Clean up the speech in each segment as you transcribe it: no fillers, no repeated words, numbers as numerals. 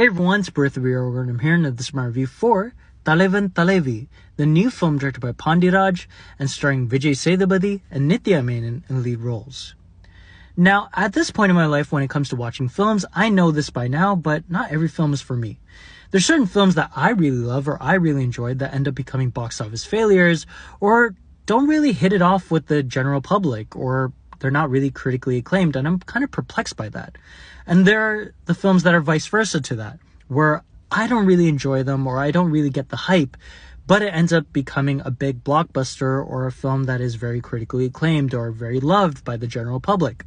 Hey everyone, it's Bertha Weir, and I'm here in this review for Talevan Talevi, the new film directed by Pandiraj and starring Vijay Sethupathi and Nithya Menon in lead roles. Now, at this point in my life when it comes to watching films, I know this by now, but not every film is for me. There's certain films that I really love or I really enjoyed that end up becoming box office failures or don't really hit it off with the general public, or they're not really critically acclaimed, and I'm kind of perplexed by that. And there are the films that are vice versa to that, where I don't really enjoy them or I don't really get the hype, but it ends up becoming a big blockbuster or a film that is very critically acclaimed or very loved by the general public.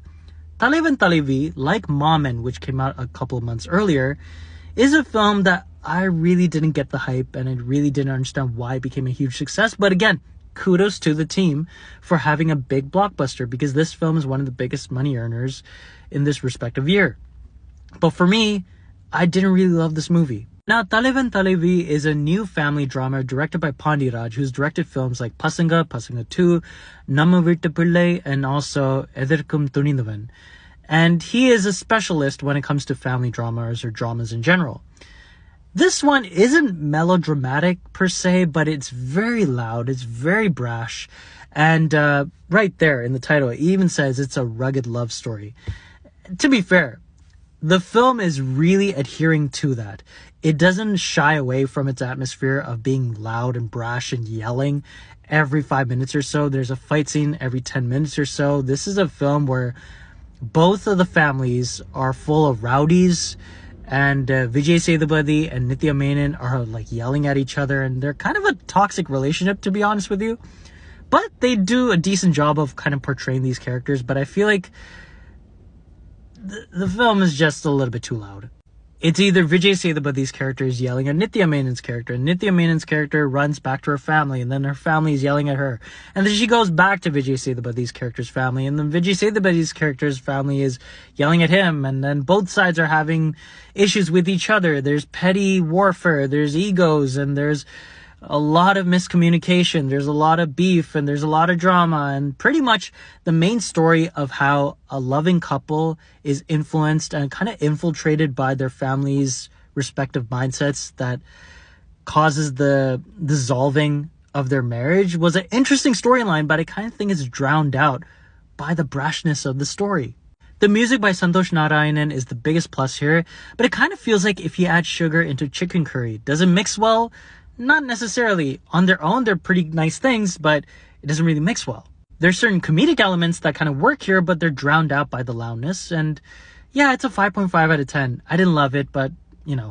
Talevan Talevi, like Maaman, which came out a couple of months earlier, is a film that I really didn't get the hype and I really didn't understand why it became a huge success. But again, kudos to the team for having a big blockbuster, because this film is one of the biggest money earners in this respective year. But for me, I didn't really love this movie. Now, Talevan Talevi is a new family drama directed by Pandiraj, who's directed films like Pasanga, Pasanga 2, Namma Vittu Pillai, and also Edirkum Thunidavan. And he is a specialist when it comes to family dramas or dramas in general. This one isn't melodramatic per se, but it's very loud, it's very brash, and right there in the title, it even says it's a rugged love story. To be fair, the film is really adhering to that. It doesn't shy away from its atmosphere of being loud and brash and yelling every 5 minutes or so. There's a fight scene every 10 minutes or so. This is a film where both of the families are full of rowdies, and Vijay Sethupathi and Nithya Menon are like yelling at each other, and they're kind of a toxic relationship, to be honest with you. But they do a decent job of kind of portraying these characters, but I feel like the film is just a little bit too loud. It's either Vijay Sethupathi's character is yelling at Nithya Menon's character, and Nithya Menon's character runs back to her family, and then her family is yelling at her. And then she goes back to Vijay Sethupathi's character's family, and then Vijay Sethupathi's character's family is yelling at him, and then both sides are having issues with each other. There's petty warfare, there's egos, and there's a lot of miscommunication, there's a lot of beef, and there's a lot of drama, and pretty much the main story of how a loving couple is influenced and kind of infiltrated by their family's respective mindsets that causes the dissolving of their marriage was an interesting storyline, but I kind of think it's drowned out by the brashness of the story. The music by Santosh Narayanan is the biggest plus here, but it kind of feels like if you add sugar into chicken curry. Does it mix well? Not necessarily. On their own, they're pretty nice things, but it doesn't really mix well. There's certain comedic elements that kind of work here, but they're drowned out by the loudness. And yeah, it's a 5.5 out of 10. I didn't love it, but, you know,